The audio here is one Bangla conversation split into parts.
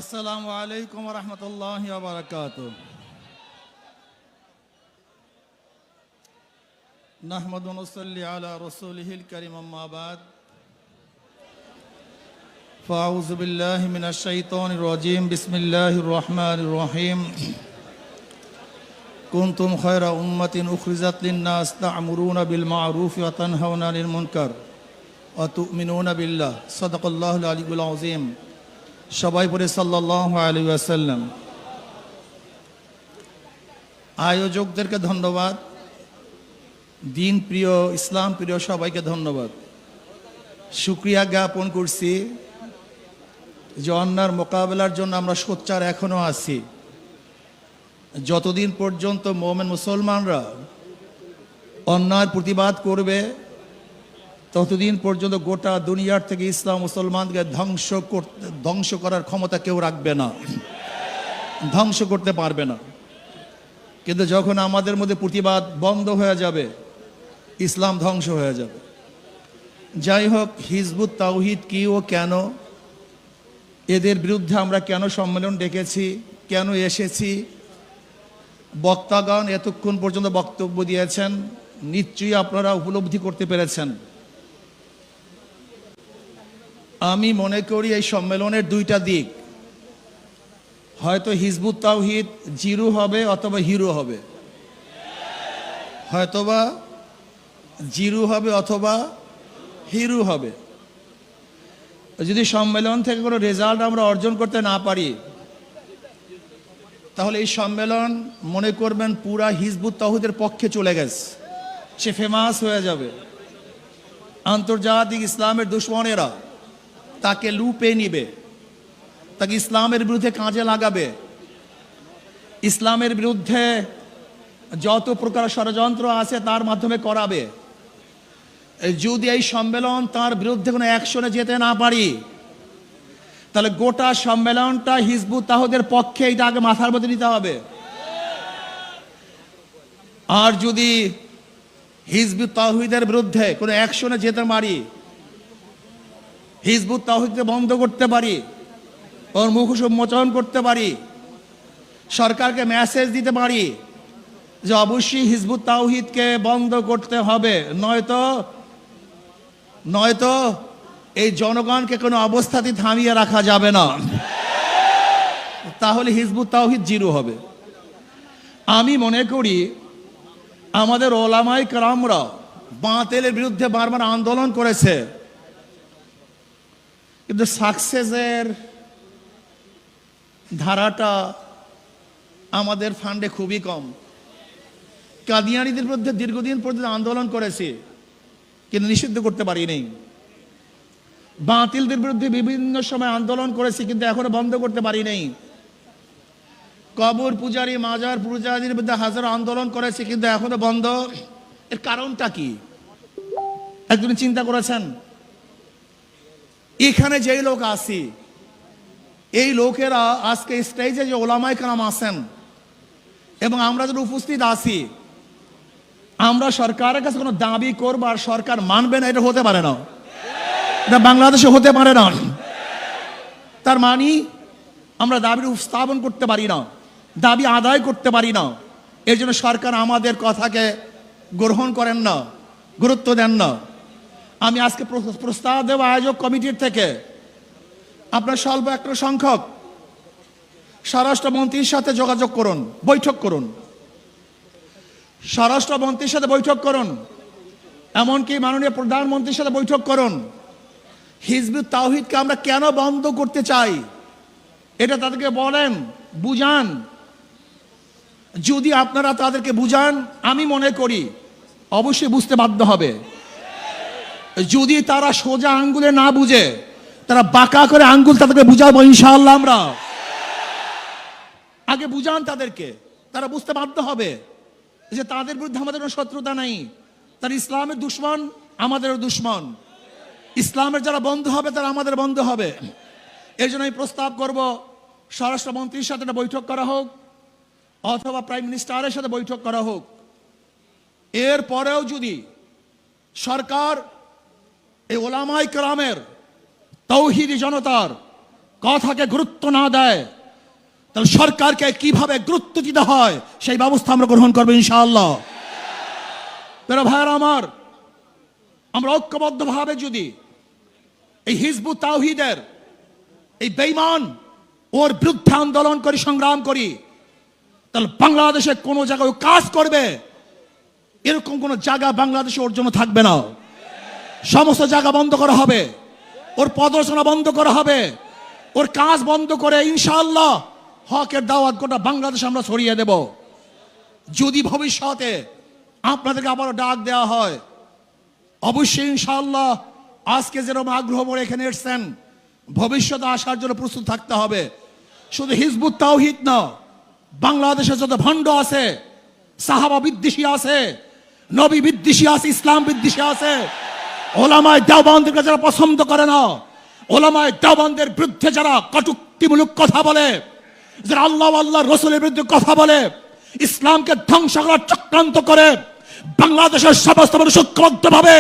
আসসালামু আলাইকুম ওয়া রাহমাতুল্লাহি ওয়া বারাকাতুহু। নাহমাদু ওয়া নুসাল্লি আলা রাসূলিহিল কারীম, আম্মা বাদ। ফাআউযু বিল্লাহি মিনাশ শাইতানির রাজীম। বিসমিল্লাহির রহমানির রহিম। কুনতুম খায়রা উম্মাতিন উখরিজাত লিন-নাস তা'মুরুনা বিল মা'রুফি ওয়া তানহাউনা আনিল মুনকার ওয়া তু'মিনুনা বিল্লাহ। সাদাকাল্লাহুল আলিয়্যুল আযীম। সবাই পড়ে সাল্লাল্লাহু আলাইহি ওয়াসাল্লাম। আয়োজকদেরকে ধন্যবাদ, দিন প্রিয় ইসলাম প্রিয় সবাইকে ধন্যবাদ। শুকরিয়া জ্ঞাপন করছি যে অন্যার মোকাবেলার জন্য আমরা সোচ্চার এখনো আছি। যতদিন পর্যন্ত মুমিন মুসলমানরা অন্যায়ের প্রতিবাদ করবে ততদিন পর্যন্ত গোটা দুনিয়ার থেকে ইসলাম মুসলমানকে ধ্বংস করার ক্ষমতা কেউ রাখবে না, ধ্বংস করতে পারবে না। কিন্তু যখন আমাদের মধ্যে প্রতিবাদ বন্ধ হয়ে যাবে, ইসলাম ধ্বংস হয়ে যাবে। যাই হোক, হিজবুত তাওহীদ কি ও কেন, এদের বিরুদ্ধে আমরা কেন সম্মেলন ডেকেছি, কেন এসেছি, বক্তাগণ এতক্ষণ পর্যন্ত বক্তব্য দিয়েছেন, নিশ্চয়ই আপনারা উপলব্ধি করতে পেরেছেন। আমি মনে করি এই সম্মেলনের দুইটা দিক, হয়তো হিজবুত তাওহীদ জিরো হবে অথবা হিরো হবে, হয়তোবা জিরো হবে অথবা হিরো হবে। যদি সম্মেলন থেকে কোনো রেজাল্ট আমরা অর্জন করতে না পারি, তাহলে এই সম্মেলন মনে করবেন পুরা হিজবুত তাওহীদের পক্ষে চলে গেছে, সে ফেমাস হয়ে যাবে। আন্তর্জাতিক ইসলামের দুশ্মনেরা তাকে লুপে নিবে, তাকে ইসলামের বিরুদ্ধে কাজে লাগাবে, ইসলামের বিরুদ্ধে যত প্রকার ষড়যন্ত্র আছে তার মাধ্যমে করাবে। যদি এই সম্মেলন তার বিরুদ্ধে কোনো অ্যাকশনে যেতে না পারি, তাহলে গোটা সম্মেলনটা হিজবুত তাওহীদের পক্ষে, এটা আগে মাথার মধ্যে নিতে হবে। আর যদি হিজবুত তাওহীদের বিরুদ্ধে কোনো অ্যাকশনে যেতে পারি, হিজবুত তাওহীদকে বন্ধ করতে পারি, ওর মুখোশ উন্মোচন করতে পারি, সরকারকে মেসেজ দিতে পারি যে অবশ্যই হিজবুত তাওহীদকে বন্ধ করতে হবে, নয়তো এই জনগণকে কোনো অবস্থাতেই থামিয়ে রাখা যাবে না, তাহলে হিজবুত তাওহীদ জিরো হবে। আমি মনে করি আমাদের ওলামায়ে কেরামরা বাতিলের বিরুদ্ধে বারবার আন্দোলন করেছে, কিন্তু সাকসেসের ধারাটা আমাদের ফান্ডে খুবই কম। কাদিয়ানীদের বিরুদ্ধে দীর্ঘদিন পর্যন্ত আন্দোলন করেছি, কিন্তু নিষিদ্ধ করতে পারিনি। বাতিলদের বিরুদ্ধে বিভিন্ন সময় আন্দোলন করেছি, কিন্তু এখনো বন্ধ করতে পারি নাই। কবর পূজারী, মাজার পূজারীর বিরুদ্ধে হাজারো আন্দোলন করেছি, কিন্তু এখনো বন্ধ। এর কারণটা কি একজন চিন্তা করেছেন? এখানে যেই লোক আছি, এই লোকেরা আজকে স্টেজে যে ওলামায়ে কেরাম আছেন এবং আমরা যারা উপস্থিত আছি, আমরা সরকারের কাছে কোনো দাবি করবো আর সরকার মানবে না, এটা হতে পারে না, এটা বাংলাদেশে হতে পারে না। তার মানে আমরা দাবি উপস্থাপন করতে পারি না, দাবি আদায় করতে পারি না। এর জন্য সরকার আমাদের কথাকে গ্রহণ করেন না, গুরুত্ব দেন না। আমি আজকে প্রস্তাব দেব আয়োজক কমিটির থেকে, আপনার স্বল্প একটা সংখ্যক স্বরাষ্ট্রমন্ত্রীর সাথে যোগাযোগ করুন, বৈঠক করুন, স্বরাষ্ট্রমন্ত্রীর সাথে বৈঠক করুন, এমনকি মাননীয় প্রধানমন্ত্রীর সাথে বৈঠক করুন। হিজবুত তাওহীদকে আমরা কেন বন্ধ করতে চাই এটা তাদেরকে বলেন, বুঝান। যদি আপনারা তাদেরকে বুঝান, আমি মনে করি অবশ্যই বুঝতে বাধ্য হবে। যদি তারা সোজা আঙ্গুলে না বুঝে, তারা বাঁকা করে আঙ্গুল তাদেরকে বুঝাবো ইনশাআল্লাহ। আমরা আগে বুঝান তাদেরকে, তারা বুঝতে বাধ্য হবে যে তাদের বিরুদ্ধে আমাদের কোনো শত্রুতা নাই। তারা ইসলামের দুশ্মন, আমাদেরও দুশ্মন। ইসলামের যারা বন্ধু হবে তারা আমাদের বন্ধু হবে। এর জন্য আমি প্রস্তাব করব স্বরাষ্ট্রমন্ত্রীর সাথে একটা বৈঠক করা হোক, অথবা প্রাইম মিনিস্টারের সাথে বৈঠক করা হোক। এরপরেও যদি সরকার এই ওলামায়ে কেরামের, তাওহীদি জনতার কথাকে গুরুত্ব না দেয়, তাহলে সরকারকে কিভাবে গুরুত্ব দিতে হয় সেই ব্যবস্থা আমরা গ্রহণ করবো ইনশাআল্লাহ। প্রিয় ভাইরা আমার, আমরা ঐক্যবদ্ধভাবে যদি এই হিজবুত তাওহীদের এই বেঈমান ওর বিরুদ্ধে আন্দোলন করি, সংগ্রাম করি, তাহলে বাংলাদেশে কোনো জায়গায় কাজ করবে এরকম কোনো জায়গা বাংলাদেশে ওর জন্য থাকবে না। সমস্ত জায়গা বন্ধ করা হবে, ওর প্রদর্শনা বন্ধ করা হবে, ওর কাজ বন্ধ করে ইনশাআল্লাহ হকের দাওয়াত গোটা বাংলাদেশে আমরা ছড়িয়ে দেব। যদি ভবিষ্যতে আপনাদেরকে আবারও ডাক দেওয়া হয়, অবশ্যই ইনশাআল্লাহ আজকে যেরকম আগ্রহ করে এখানে এসেছেন, ভবিষ্যতে আসার জন্য প্রস্তুত থাকতে হবে। শুধু হিজবুত তাওহীদ না, বাংলাদেশে যত ভণ্ড আছে, সাহাবা বিদ্বেষী আছে, নবী বিদ্বেষী আছে, ইসলাম বিদ্বেষী আছে, ওলামায়ে দেওবন্দের যারা পছন্দ করে না, ওলামায়ে দেওবন্দের বিরুদ্ধে যারা কটূক্তিমূলক কথা বলে, যারা আল্লাহ রসুলের বিরুদ্ধে কথা বলে, ইসলামকে ধ্বংস করার চক্রান্ত করে, বাংলাদেশের সমস্ত মানুষ ঐক্যবদ্ধভাবে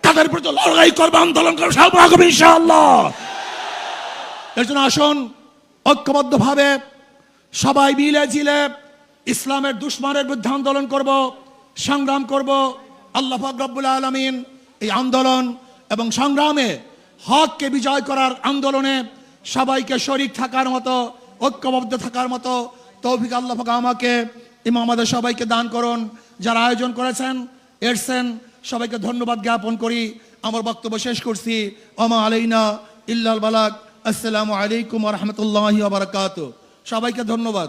তাদের বিরুদ্ধে লড়াই করবে, আন্দোলন করবে ইনশাআল্লাহ। এর জন্য আসুন ঐক্যবদ্ধভাবে সবাই মিলে জিলে ইসলামের দুশমনের বিরুদ্ধে আন্দোলন করব, সংগ্রাম করব। আল্লাহ পাক রব্বুল আলামিন এই আন্দোলন এবং সংগ্রামে হককে বিজয় করার আন্দোলনে সবাইকে শরীক থাকার মতো, ঐক্যবদ্ধ থাকার মতো তৌফিক আল্লাহ পাক আমাকে এবং আমাদের সবাইকে দান করুন। যারা আয়োজন করেছেন, এসেছেন, সবাইকে ধন্যবাদ জ্ঞাপন করি। আমার বক্তব্য শেষ করছি। ওমা আলাইনা ইল্লাল বালাগ। আসসালামু আলাইকুম ওয়া রাহমাতুল্লাহি ওয়া বারাকাতুহু। সবাইকে ধন্যবাদ।